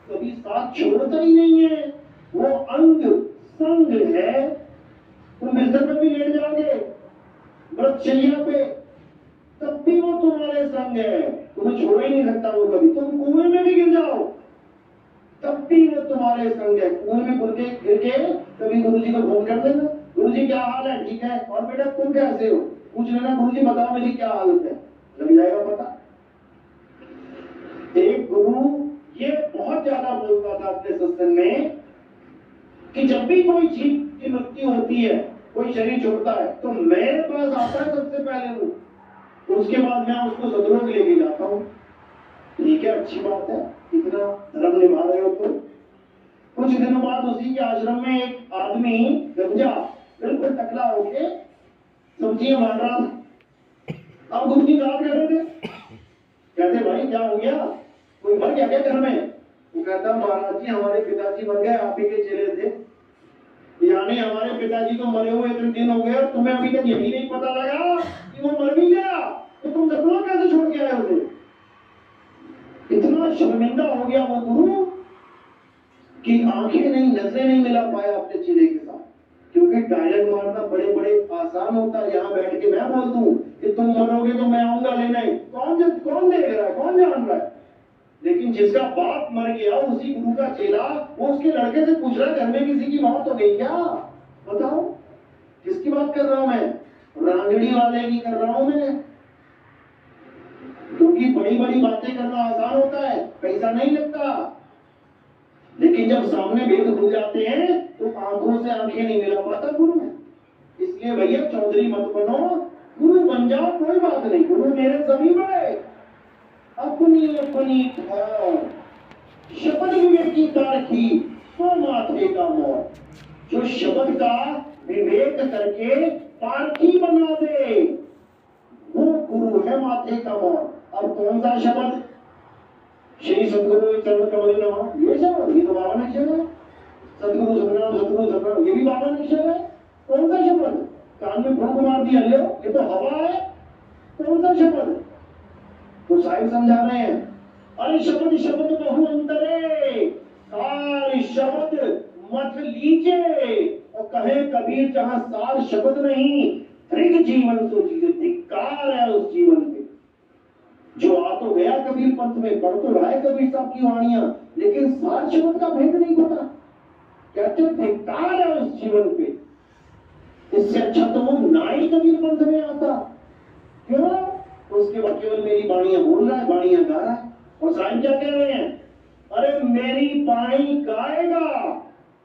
कभी साथ छोड़ता ही नहीं है, वो अंग संग है। तुम बिस्तर पे भी लेट जाओगे, व्रतशैया पे, तब भी वो तुम्हारे संग है, तुम्हें छोड़ ही नहीं सकता वो कभी। तुम कुएं में भी गिर जाओ तब भी वो तुम्हारे संग है। कुएं में गिर के कभी गुरु जी को फोन कर देना, गुरु जी क्या हाल है, ठीक है, और बेटा तुम कैसे हो, पूछ लेना, गुरु जी बताओ मेरी क्या हालत है, लग जाएगा पता। एक गुरु ये बहुत ज्यादा बोलता था अपने सत्संग में कि जब भी कोई जीव की मृत्यु होती है, कोई शरीर छोड़ता है, तो मेरे पास आता है सबसे पहले वो, उसके बाद मैं उसको सदलोक लेके जाता हूँ। ठीक है, अच्छी बात है, इतना धर्म निभा रहे हो तो। कुछ दिनों बाद उसी के आश्रम में एक आदमी गंजा बिल्कुल टकला होके सब्जियां बांट रहा था। अब गुरु जी बात कर रहे थे, कहते भाई क्या हो गया, कोई मर गया क्या घर में? वो कहता महाराज जी हमारे पिताजी मर गए, आप ही के चेले थे, यानी हमारे पिताजी तो मरे हुए इतने दिन हो गए और तुम्हें अभी तक यही नहीं पता लगा कि वो मर भी गया, तो तुम सपना कैसे छोड़ के आए उसे? इतना शर्मिंदा हो गया वो गुरु कि आंखें नहीं, नजरें नहीं मिला पाया अपने चेले के साथ, क्योंकि डायलॉग मारना बड़े बड़े आसान होता है। यहाँ बैठ के मैं बोल दूं कि तुम मरोगे तो मैं आऊंगा लेने, कौन देख रहा है, कौन जान रहा है? लेकिन जिसका बाप मर गया, उसी गुरु का चेला, वो उसके लड़के से पूछ रहा है घर में किसी की मौत हो गई क्या? बताओ किसकी बात कर रहा हूं मैं? रांगड़ी वाले की कर रहा हूं मैं, क्योंकि बड़ी बड़ी बातें करना आसान होता है, पैसा नहीं लगता, लेकिन जब सामने भेद खुल जाते हैं तो आंखों से आंखें नहीं मिला पाता गुरु। इसलिए भैया चौधरी मत बनो, गुरु बन जाओ, कोई बात नहीं, गुरु मेरे समीप है। अपनी अपनी शपथ विवेकी की तो माथे का मोर, जो शब्द का विवेक करके पार्थी बना दे वो गुरु है माथे का मोर। अब कौन सा शब्द? श्री सदगुरु चरण कमल नमः, ये शब्द, ये तो 52 अक्षर है। सदगुरु सतनाम, सदगुरु सतनाम, ये भी 52 अक्षर है। कौन सा शब्द? कान में फूंक मार दिया, लो ये तो हवा है, कौन सा शब्द? तो साहिब समझा रहे हैं, अरे शब्द शब्द बहु अंतरे, सार शब्द मत लीजिए, और कहे कबीर जहां सार शब्द नहीं, त्रिग जीवन सोचिए, धिक्कार है उस जीवन पे। जो आ तो गया कबीर पंथ में, पढ़ तो रहा है कबीर साहब की वाणियां, लेकिन सार शब्द का भेद नहीं पता, कहते धिक्कार है उस जीवन पे। इससे अच्छा तो वो ना ही कबीर पंथ में आता, क्यों? उसके बाद केवल मेरी वाणियां बोल रहा है, वाणियां गा रहा है। और साईं क्या कह रहे हैं? अरे मेरी वाणी गाएगा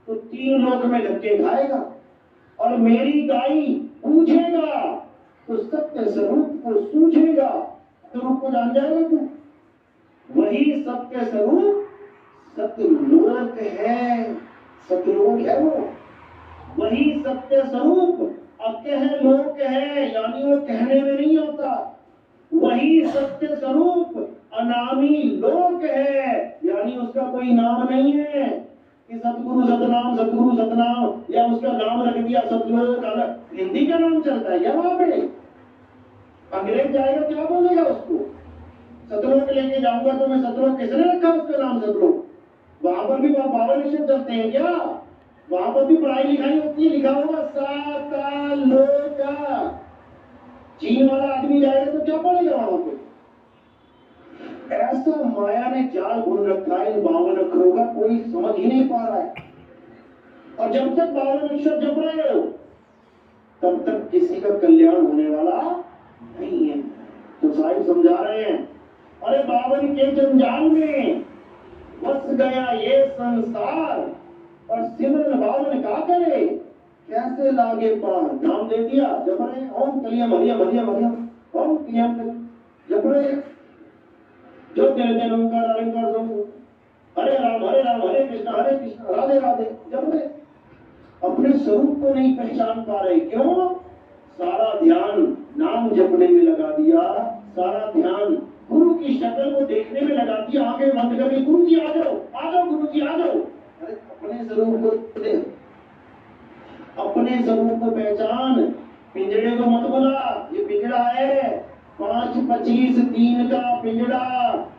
तो 3 लोक में धक्के खाएगा, और मेरी गाई पूछेगा तो सत्य स्वरूप को सूझेगा। स्वरूप को जान जाएगा तू, वही सत्य स्वरूप सत्यलोक है, सत्यलोक है वो, वही सत्य स्वरूप अकह लोक है, यानी वो कहने में नहीं होता। वही सत्य स्वरूप अनामी लोक है, यानी उसका कोई नाम नहीं है कि सतगुरु सतनाम, सतगुरु सतनाम, या उसका नाम रख दिया सतलोक, अलग हिंदी का नाम चलता है क्या वहां पे? अंग्रेज जाएगा क्या बोलेगा उसको? सतलोक लेके जाऊंगा तो मैं सतलोक, किसने रखा उसका नाम सतलोक? वहां पर भी 52 अक्षर चलते हैं क्या? वहां पर भी पढ़ाई लिखाई होती है, लिखा होगा सातालोका। चीन वाला आदमी जाएगा तो क्या पढ़ेगा वहां पे? ऐसा माया ने जाल बुन रखा है इन 52 अक्षरों का, कोई समझ ही नहीं पा रहा है। और जब तक 52 अक्षर जप रहे हो तब तक किसी का कल्याण होने वाला नहीं है। तो साहिब समझा रहे हैं, अरे 52 के जंजाल में बस गया ये संसार, और सिमरन 52 का करे कैसे लागे पार। नाम दे दिया, जप रहे, ओम कलियम हरियम हरियम हरियम, ओम कलियम जप रहे, जो तेरे तेरे ओंकार अलंकार दो, हरे राम हरे कृष्ण राधे राधे जप रहे। अपने स्वरूप को नहीं पहचान पा रहे, क्यों? सारा ध्यान नाम जपने में लगा दिया, सारा ध्यान गुरु की शक्ल को देखने में लगा दिया, आंखें बंद करके गुरु जी आ जाओ गुरु जी आ जाओ। अरे अपने स्वरूप को देख, अपने स्वरूप को पहचान। पिंजड़े को मत बुला, ये पिंजड़ा है 5-25 दिन का पिंजड़ा,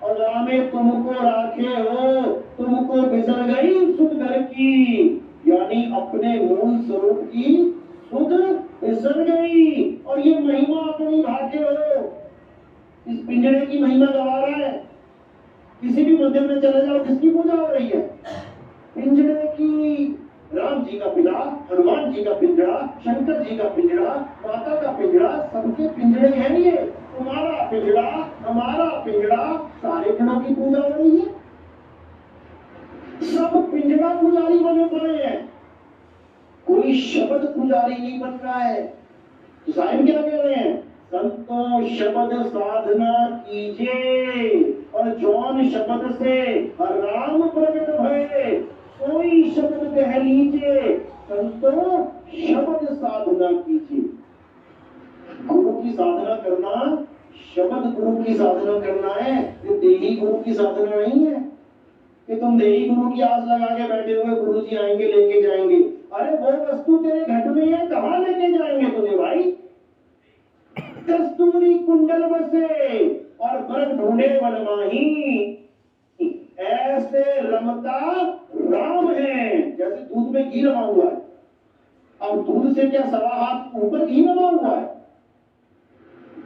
और रामे तुमको राखे हो, तुमको बिसर गई सुध घर की, यानी अपने मूल स्वरूप की सुध बिसर गई। और ये महिमा अपनी भाग्य हो, इस पिंजरे की महिमा गवा रहा है। किसी भी मंदिर में चले जाओ, किसकी पूजा हो रही है? पिंजरे की। राम जी का पिंजरा, हनुमान जी का पिंजरा, शंकर जी का पिंजरा, माता का पिंजरा, सबके पिंजरे हैं ये। तुम्हारा पिंजरा, हमारा पिंजरा, सारे पिंजरों की पूजा हो रही है। सब पिंजरा पुजारी बने पड़े हैं, कोई शब्द पुजारी नहीं बन रहा है। तो साहिब क्या कह रहे हैं? संतों शब्द साधना कीजिए, और जौन शब्द से राम प्रकट भये, कोई शब्द कह लीजिए। संतों शब्द साधना कीजिए। गुरु की साधना करना, शब्द गुरु की साधना करना है, ये देही गुरु की साधना नहीं है कि तुम देही गुरु की आस लगा के बैठे हुए गुरु जी आएंगे लेके जाएंगे। अरे वो वस्तु तेरे घर में है, कहां लेके जाएंगे तुझे भाई? कस्तूरी कुंडल बसे और बर ढूंढे वन माही, ऐसे रमता राम है। जैसे दूध में घी रमा हुआ है, अब दूध से क्या सवा हाथ ऊपर घी रमा हुआ है?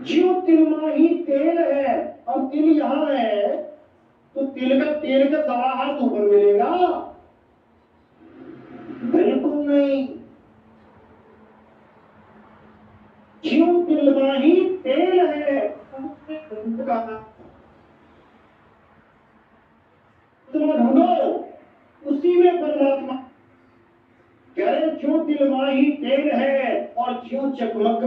ज्यों तिलमाही तेल है, और तिल यहां है तो तेल का सवा हाथ ऊपर मिलेगा? बिल्कुल नहीं। ज्यों तिलमाही तेल है, तुम ढूंढो उसी में परमात्मा। कह रहे ज्यों तिलमाही तेल है और ज्यों चकमक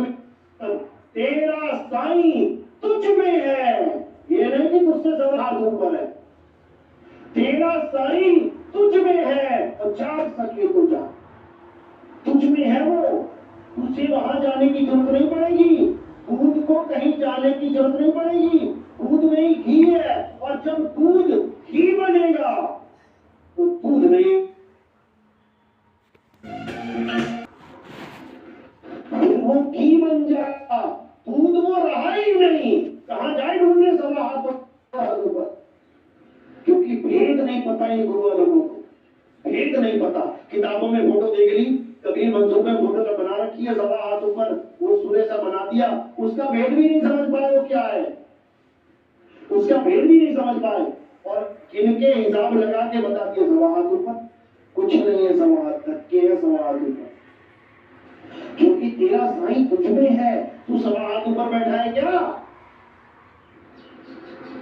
तेरा साईं तुझ में है। ये नहीं कि तुझसे सवा हाथ ऊपर है, तेरा साईं तुझ में है, और जाग सके तो जा, तुझ में है वो। तुझे वहां जाने की जरूरत नहीं पड़ेगी, दूध को कहीं जाने की जरूरत नहीं पड़ेगी, दूध में ही घी है। और जब दूध घी बनेगा तो दूध नहीं, वो घी बन जाएगा, दूध वो रहा ही नहीं। कहां जाए ढूंढने सवा हाथ ऊपर? क्योंकि भेद नहीं पता इन गुरु लोगों को, भेद नहीं पता। किताबों में फोटो देख ली, कबीर मंसूर में फोटो का बना रखी है, सवा हाथ ऊपर वो सूर्य सा बना दिया, उसका भेद भी नहीं समझ पाए वो क्या है, उसका भेद भी नहीं समझ पाए। और किनके हिसाब लगा के बता दिया सवा हाथ ऊपर, कुछ नहीं है सवा हाथ तक के है सवा हाथ ऊपर। क्योंकि तेरा साईं तुझ में है, तू सवा हाथ ऊपर बैठा है क्या?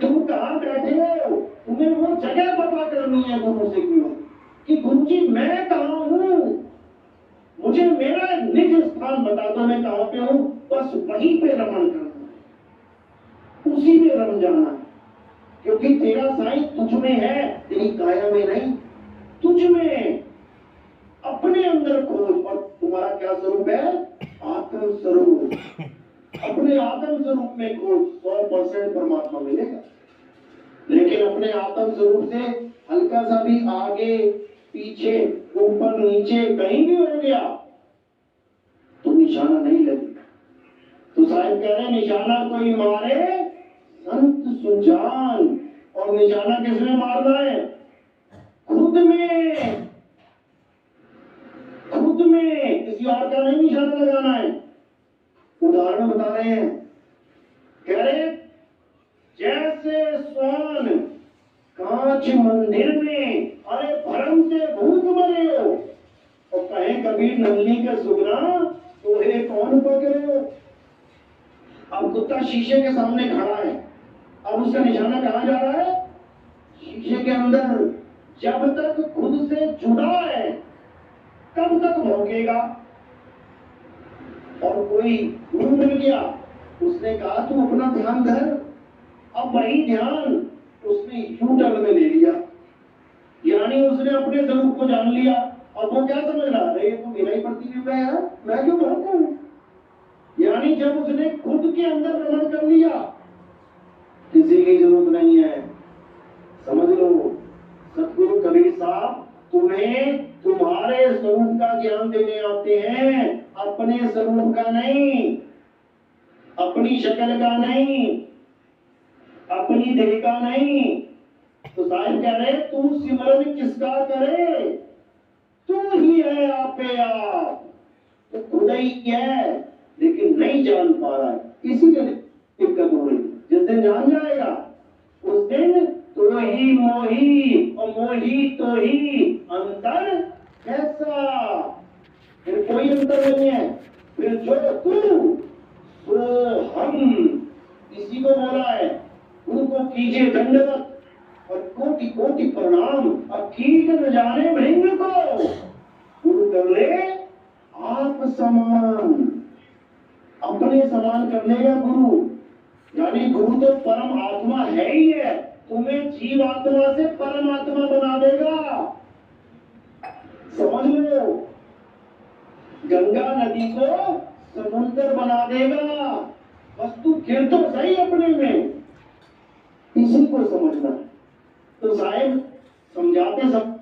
तुम कहां बैठे हो? तुम्हें वो जगह पता करनी है गुरु से क्यों कि गुरु जी मैं कहां हूं, मुझे मेरा निज स्थान बता दो, मैं कहां पे हूं। बस वहीं पे रमण करना है, उसी में रम जाना है। क्योंकि तेरा साईं तुझ में है, तेरी काया में नहीं, तुझ में। अपने अंदर खोज। और तुम्हारा क्या स्वरूप है? आत्म स्वरूप। अपने आत्म स्वरूप में खोज, 100% परमात्मा मिलेगा। लेकिन अपने आत्म स्वरूप से हल्का सा भी आगे पीछे ऊपर नीचे कहीं भी हो गया तो निशाना नहीं लगेगा। तो साहिब कह रहे निशाना कोई मारे संत सुजान। और निशाना किसमें मारना है? खुद में, खुद में, किसी और का नहीं निशाना लगाना है। उदाहरण बता रहे हैं, कह रहे जैसे स्वान कांच मंदिर में, अरे भरम से भूत मरे हो, और कहे कबीर नंदी का सुगना तो हे कौन पकड़े हो। अब कुत्ता शीशे के सामने खड़ा है, अब उसका निशाना कहां जा रहा है? शीशे के अंदर। जब तक खुद से जुड़ा है तब तक भौंकेगा। और कोई गुरु मिल गया, उसने कहा तू अपना ध्यान धर, अब वही ध्यान उसने यू-टर्न में ले लिया, यानी उसने अपने स्वरूप को जान लिया। अब वो क्या समझ रहा है? ये तो मेरा ही प्रतिबिंब है यार, मैं क्यों भौंकूं? यानी जब उसने खुद के अंदर रमण कर लिया, किसी की जरूरत नहीं है। समझ लो, सतगुरु कबीर साहब तुम्हें तुम्हारे स्वरूप का ज्ञान देने आते हैं, अपने स्वरूप का नहीं, अपनी शक्ल का नहीं, अपनी देह का नहीं। तो साहिब कह रहे तू सिमरन किसका करे, तू ही है आपे आप, तो खुदा ही है लेकिन नहीं जान पा रहा है, इसीलिए दिक्कत हो रही। जिस दिन जान जाएगा उस दिन तो ही मोही और मोही तो ही, अंतर कैसा, फिर कोई अंतर नहीं है। फिर जो तू तो हम, इसी को बोला है गुरु को कीजिए दंडवत और कोटि कोटि प्रणाम, अब कीट न जाने भृंग को गुरु कर ले आप समान, अपने समान कर लेगा गुरु। यानी गुरु तो परम आत्मा है ही है, तुम्हें जीव आत्मा से परमात्मा बना देगा, समझ लो। गंगा नदी को समुद्र बना देगा, बस तू गिर तो सही अपने में, इसी को समझना। तो साहिब समझाते सब